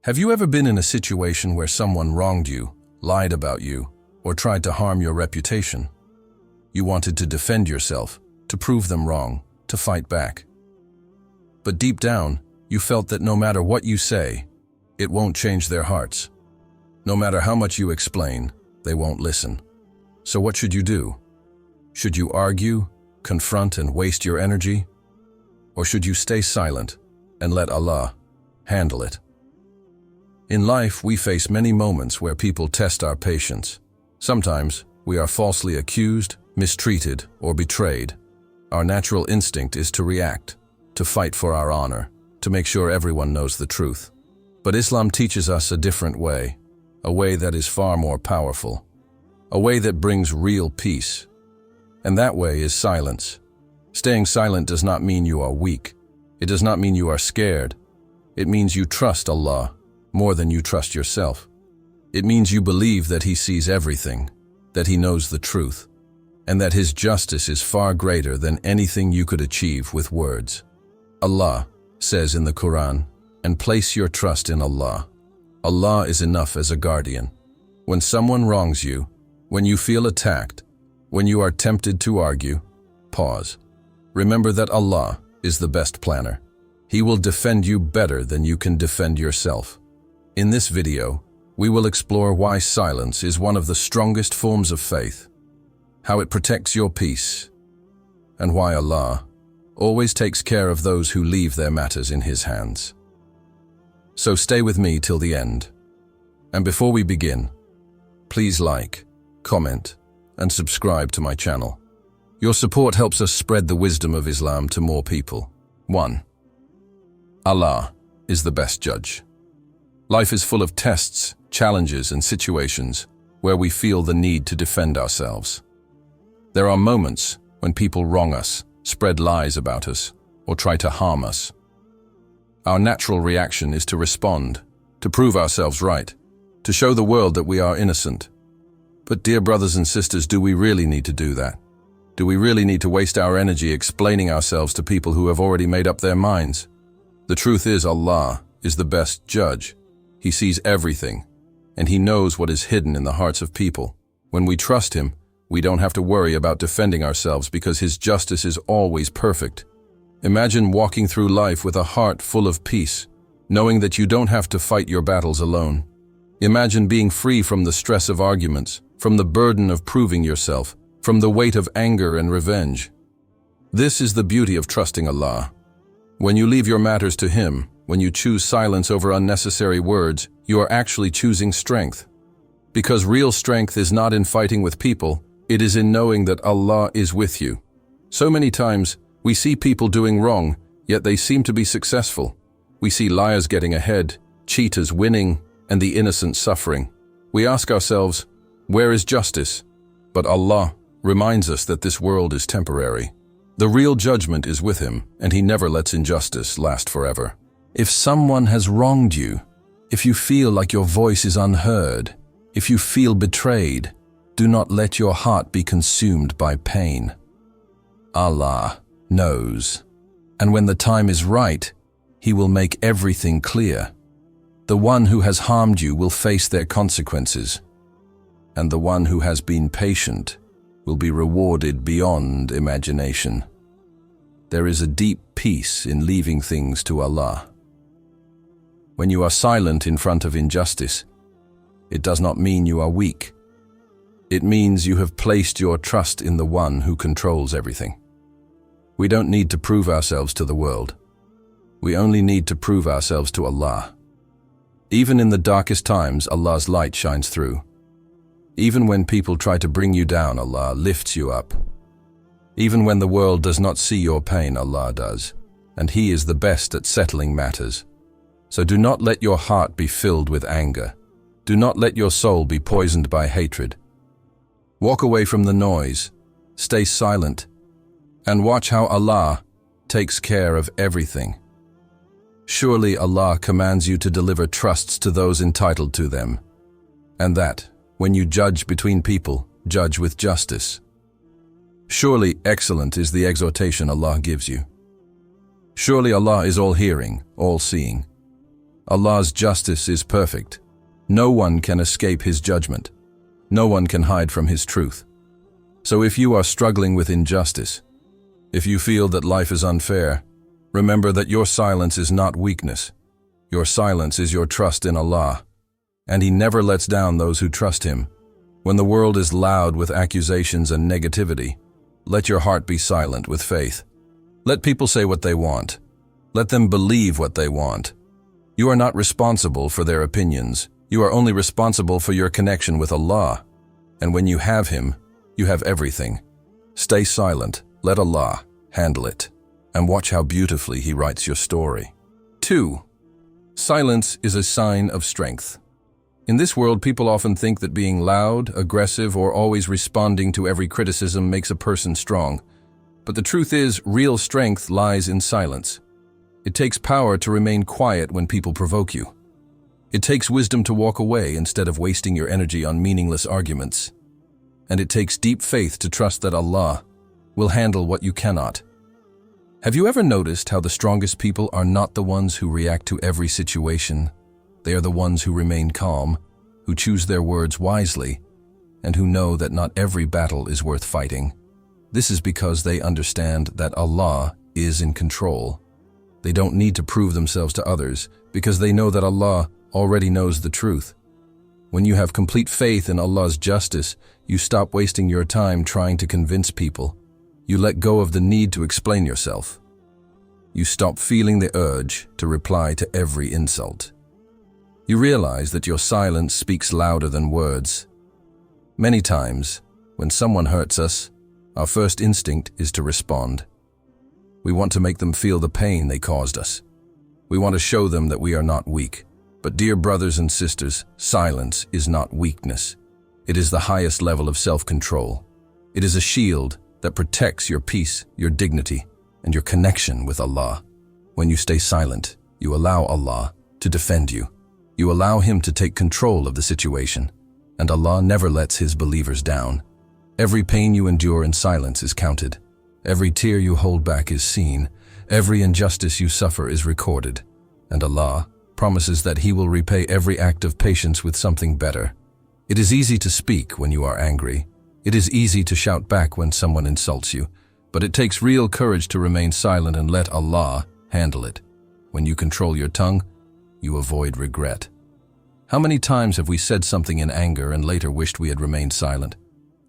Have you ever been in a situation where someone wronged you, lied about you, or tried to harm your reputation? You wanted to defend yourself, to prove them wrong, to fight back. But deep down, you felt that no matter what you say, it won't change their hearts. No matter how much you explain, they won't listen. So what should you do? Should you argue, confront, and waste your energy? Or should you stay silent and let Allah handle it? In life, we face many moments where people test our patience. Sometimes, we are falsely accused, mistreated, or betrayed. Our natural instinct is to react, to fight for our honor, to make sure everyone knows the truth. But Islam teaches us a different way, a way that is far more powerful, a way that brings real peace. And that way is silence. Staying silent does not mean you are weak. It does not mean you are scared. It means you trust Allah more than you trust yourself. It means you believe that He sees everything, that He knows the truth, and that His justice is far greater than anything you could achieve with words. Allah says in the Quran, "And place your trust in Allah. Allah is enough as a guardian." When someone wrongs you, when you feel attacked, when you are tempted to argue, pause. Remember that Allah is the best planner. He will defend you better than you can defend yourself. In this video, we will explore why silence is one of the strongest forms of faith, how it protects your peace, and why Allah always takes care of those who leave their matters in His hands. So stay with me till the end. And before we begin, please like, comment, and subscribe to my channel. Your support helps us spread the wisdom of Islam to more people. 1. Allah is the best judge. Life is full of tests, challenges, and situations where we feel the need to defend ourselves. There are moments when people wrong us, spread lies about us, or try to harm us. Our natural reaction is to respond, to prove ourselves right, to show the world that we are innocent. But dear brothers and sisters, do we really need to do that? Do we really need to waste our energy explaining ourselves to people who have already made up their minds? The truth is, Allah is the best judge. He sees everything, and He knows what is hidden in the hearts of people. When we trust Him, we don't have to worry about defending ourselves because His justice is always perfect. Imagine walking through life with a heart full of peace, knowing that you don't have to fight your battles alone. Imagine being free from the stress of arguments, from the burden of proving yourself, from the weight of anger and revenge. This is the beauty of trusting Allah. When you leave your matters to Him, when you choose silence over unnecessary words, you are actually choosing strength. Because real strength is not in fighting with people, it is in knowing that Allah is with you. So many times, we see people doing wrong, yet they seem to be successful. We see liars getting ahead, cheaters winning, and the innocent suffering. We ask ourselves, where is justice? But Allah reminds us that this world is temporary. The real judgment is with Him, and He never lets injustice last forever. If someone has wronged you, if you feel like your voice is unheard, if you feel betrayed, do not let your heart be consumed by pain. Allah knows, and when the time is right, He will make everything clear. The one who has harmed you will face their consequences, and the one who has been patient will be rewarded beyond imagination. There is a deep peace in leaving things to Allah. When you are silent in front of injustice, it does not mean you are weak. It means you have placed your trust in the one who controls everything. We don't need to prove ourselves to the world. We only need to prove ourselves to Allah. Even in the darkest times, Allah's light shines through. Even when people try to bring you down, Allah lifts you up. Even when the world does not see your pain, Allah does, and He is the best at settling matters. So do not let your heart be filled with anger. Do not let your soul be poisoned by hatred. Walk away from the noise, stay silent, and watch how Allah takes care of everything. Surely Allah commands you to deliver trusts to those entitled to them, and that, when you judge between people, judge with justice. Surely excellent is the exhortation Allah gives you. Surely Allah is all-hearing, all-seeing. Allah's justice is perfect. No one can escape His judgment. No one can hide from His truth. So if you are struggling with injustice, if you feel that life is unfair, remember that your silence is not weakness. Your silence is your trust in Allah, and He never lets down those who trust Him. When the world is loud with accusations and negativity, let your heart be silent with faith. Let people say what they want. Let them believe what they want. You are not responsible for their opinions. You are only responsible for your connection with Allah. And when you have Him, you have everything. Stay silent, let Allah handle it, and watch how beautifully He writes your story. 2. Silence is a sign of strength. In this world, people often think that being loud, aggressive, or always responding to every criticism makes a person strong. But the truth is, real strength lies in silence. It takes power to remain quiet when people provoke you. It takes wisdom to walk away instead of wasting your energy on meaningless arguments. And it takes deep faith to trust that Allah will handle what you cannot. Have you ever noticed how the strongest people are not the ones who react to every situation? They are the ones who remain calm, who choose their words wisely, and who know that not every battle is worth fighting. This is because they understand that Allah is in control. They don't need to prove themselves to others because they know that Allah already knows the truth. When you have complete faith in Allah's justice, you stop wasting your time trying to convince people. You let go of the need to explain yourself. You stop feeling the urge to reply to every insult. You realize that your silence speaks louder than words. Many times, when someone hurts us, our first instinct is to respond. We want to make them feel the pain they caused us. We want to show them that we are not weak. But dear brothers and sisters, silence is not weakness. It is the highest level of self-control. It is a shield that protects your peace, your dignity, and your connection with Allah. When you stay silent, you allow Allah to defend you. You allow Him to take control of the situation, and Allah never lets His believers down. Every pain you endure in silence is counted. Every tear you hold back is seen. Every injustice you suffer is recorded. And Allah promises that He will repay every act of patience with something better. It is easy to speak when you are angry. It is easy to shout back when someone insults you. But it takes real courage to remain silent and let Allah handle it. When you control your tongue, you avoid regret. How many times have we said something in anger and later wished we had remained silent?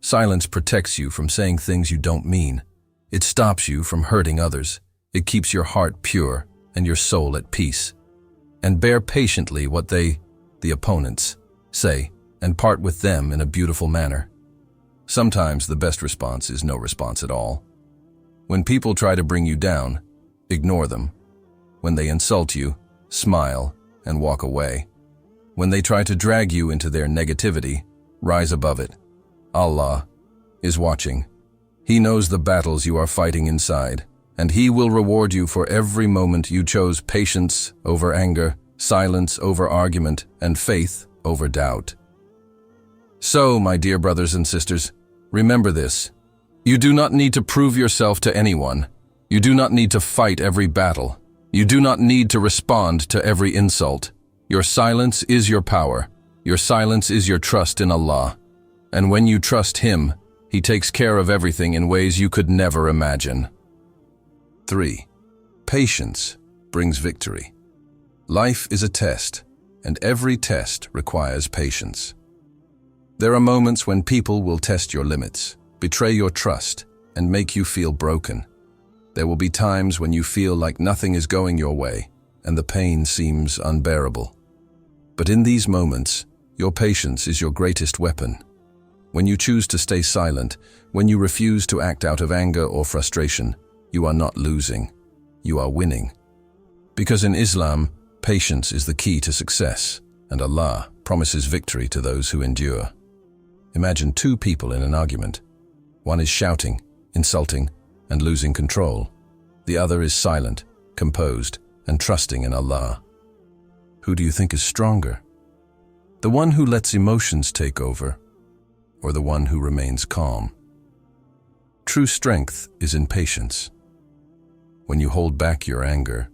Silence protects you from saying things you don't mean. It stops you from hurting others. It keeps your heart pure and your soul at peace. And bear patiently what the opponents, say, and part with them in a beautiful manner. Sometimes the best response is no response at all. When people try to bring you down, ignore them. When they insult you, smile and walk away. When they try to drag you into their negativity, rise above it. Allah is watching. He knows the battles you are fighting inside, and He will reward you for every moment you chose patience over anger, silence over argument, and faith over doubt. So, my dear brothers and sisters, remember this. You do not need to prove yourself to anyone. You do not need to fight every battle. You do not need to respond to every insult. Your silence is your power. Your silence is your trust in Allah. And when you trust Him, He takes care of everything in ways you could never imagine. 3. Patience brings victory. Life is a test, and every test requires patience. There are moments when people will test your limits, betray your trust, and make you feel broken. There will be times when you feel like nothing is going your way, and the pain seems unbearable. But in these moments, your patience is your greatest weapon. When you choose to stay silent, when you refuse to act out of anger or frustration, you are not losing, you are winning. Because in Islam, patience is the key to success, and Allah promises victory to those who endure. Imagine two people in an argument. One is shouting, insulting, and losing control. The other is silent, composed, and trusting in Allah. Who do you think is stronger? The one who lets emotions take over, or the one who remains calm? True strength is in patience. When you hold back your anger,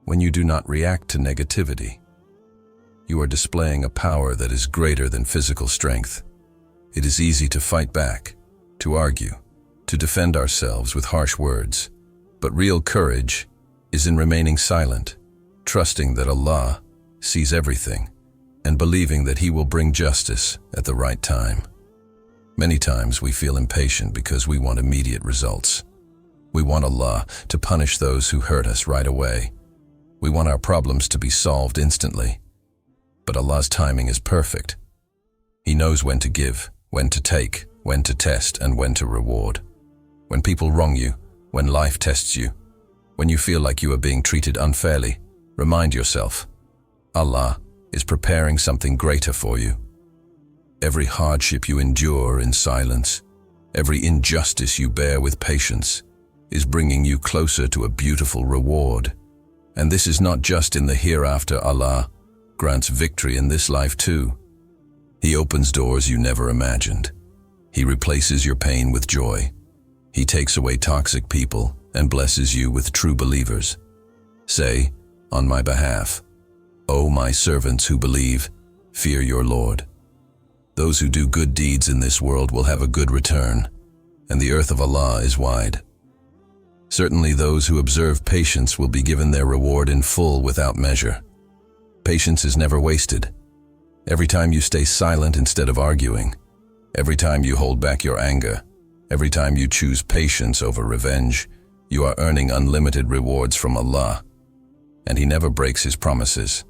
when you do not react to negativity. You are displaying a power that is greater than physical strength. It is easy to fight back, to argue, to defend ourselves with harsh words, but real courage is in remaining silent, trusting that Allah sees everything, and believing that He will bring justice at the right time. Many times we feel impatient because we want immediate results. We want Allah to punish those who hurt us right away. We want our problems to be solved instantly. But Allah's timing is perfect. He knows when to give, when to take, when to test, and when to reward. When people wrong you, when life tests you, when you feel like you are being treated unfairly, remind yourself, Allah is preparing something greater for you. Every hardship you endure in silence, every injustice you bear with patience, is bringing you closer to a beautiful reward. And this is not just in the hereafter. Allah grants victory in this life too. He opens doors you never imagined. He replaces your pain with joy. He takes away toxic people and blesses you with true believers. Say, on my behalf, O my servants who believe, fear your Lord. Those who do good deeds in this world will have a good return, and the earth of Allah is wide. Certainly those who observe patience will be given their reward in full without measure. Patience is never wasted. Every time you stay silent instead of arguing, every time you hold back your anger, every time you choose patience over revenge, you are earning unlimited rewards from Allah, and He never breaks His promises.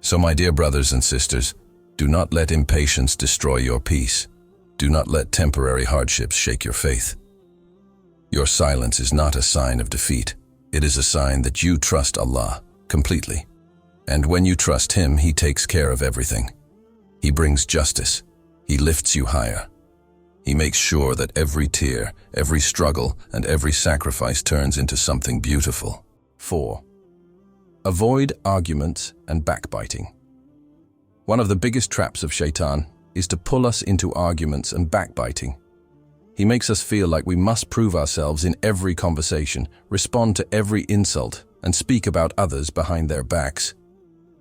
So my dear brothers and sisters, do not let impatience destroy your peace. Do not let temporary hardships shake your faith. Your silence is not a sign of defeat. It is a sign that you trust Allah completely. And when you trust Him, He takes care of everything. He brings justice. He lifts you higher. He makes sure that every tear, every struggle, and every sacrifice turns into something beautiful. 4. Avoid arguments and backbiting. One of the biggest traps of Shaitan is to pull us into arguments and backbiting. He makes us feel like we must prove ourselves in every conversation, respond to every insult, and speak about others behind their backs.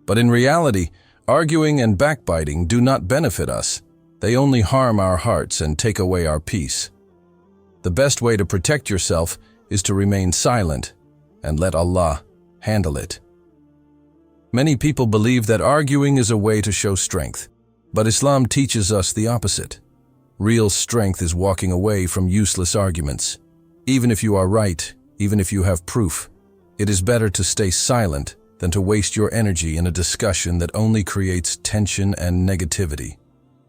But in reality, arguing and backbiting do not benefit us. They only harm our hearts and take away our peace. The best way to protect yourself is to remain silent and let Allah handle it. Many people believe that arguing is a way to show strength, but Islam teaches us the opposite. Real strength is walking away from useless arguments. Even if you are right, even if you have proof, it is better to stay silent than to waste your energy in a discussion that only creates tension and negativity.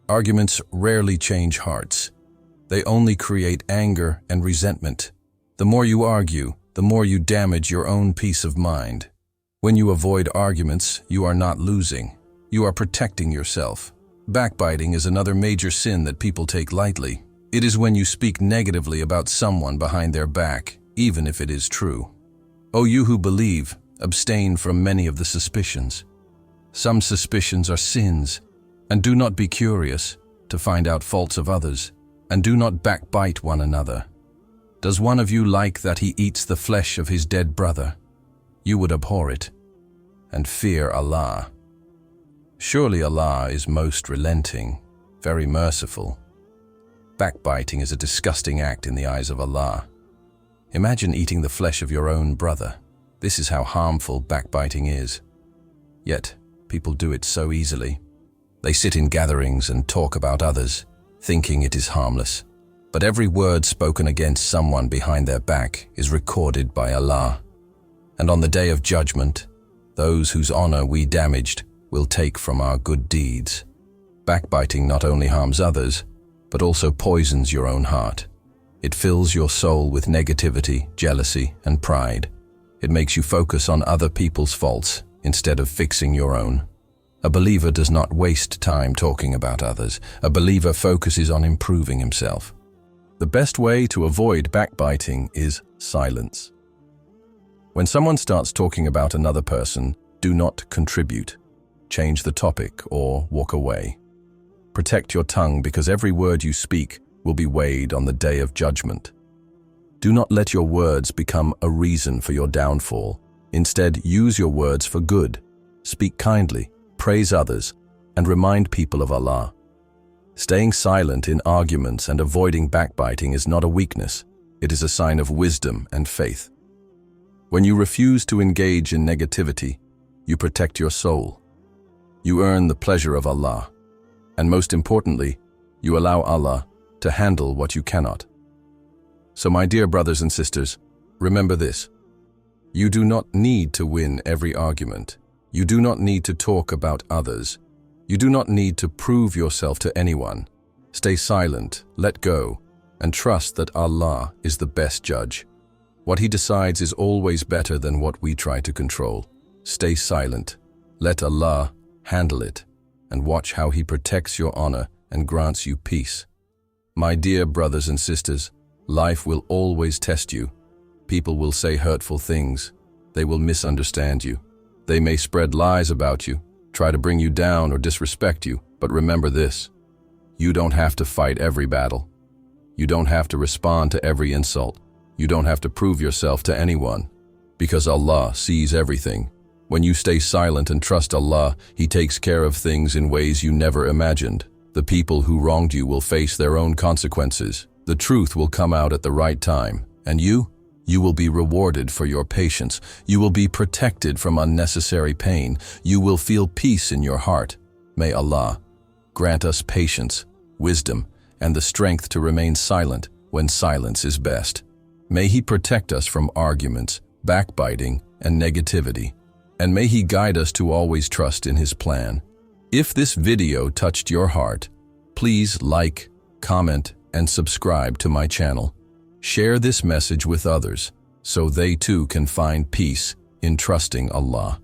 Arguments rarely change hearts. They only create anger and resentment. The more you argue, the more you damage your own peace of mind. When you avoid arguments, you are not losing. You are protecting yourself. Backbiting is another major sin that people take lightly. It is when you speak negatively about someone behind their back, even if it is true. O you who believe, abstain from many of the suspicions. Some suspicions are sins, and do not be curious to find out faults of others, and do not backbite one another. Does one of you like that he eats the flesh of his dead brother? You would abhor it, and fear Allah. Surely Allah is most relenting, very merciful. Backbiting is a disgusting act in the eyes of Allah. Imagine eating the flesh of your own brother. This is how harmful backbiting is. Yet, people do it so easily. They sit in gatherings and talk about others, thinking it is harmless. But every word spoken against someone behind their back is recorded by Allah. And on the day of judgment, those whose honor we damaged will take from our good deeds. Backbiting not only harms others, but also poisons your own heart. It fills your soul with negativity, jealousy, and pride. It makes you focus on other people's faults instead of fixing your own. A believer does not waste time talking about others. A believer focuses on improving himself. The best way to avoid backbiting is silence. When someone starts talking about another person, do not contribute. Change the topic or walk away. Protect your tongue because every word you speak will be weighed on the day of judgment. Do not let your words become a reason for your downfall. Instead, use your words for good. Speak kindly, praise others, and remind people of Allah. Staying silent in arguments and avoiding backbiting is not a weakness. It is a sign of wisdom and faith. When you refuse to engage in negativity, you protect your soul. You earn the pleasure of Allah. And most importantly, you allow Allah to handle what you cannot. So my dear brothers and sisters, remember this. You do not need to win every argument. You do not need to talk about others. You do not need to prove yourself to anyone. Stay silent, let go, and trust that Allah is the best judge. What He decides is always better than what we try to control. Stay silent, let Allah handle it, and watch how He protects your honor and grants you peace. My dear brothers and sisters, life will always test you. People will say hurtful things. They will misunderstand you. They may spread lies about you, try to bring you down or disrespect you, but remember this. You don't have to fight every battle. You don't have to respond to every insult. You don't have to prove yourself to anyone, because Allah sees everything. When you stay silent and trust Allah, He takes care of things in ways you never imagined. The people who wronged you will face their own consequences. The truth will come out at the right time, and you will be rewarded for your patience. You will be protected from unnecessary pain. You will feel peace in your heart. May Allah grant us patience, wisdom, and the strength to remain silent when silence is best. May He protect us from arguments, backbiting, and negativity. And may He guide us to always trust in His plan. If this video touched your heart, please like, comment, and subscribe to my channel. Share this message with others so they too can find peace in trusting Allah.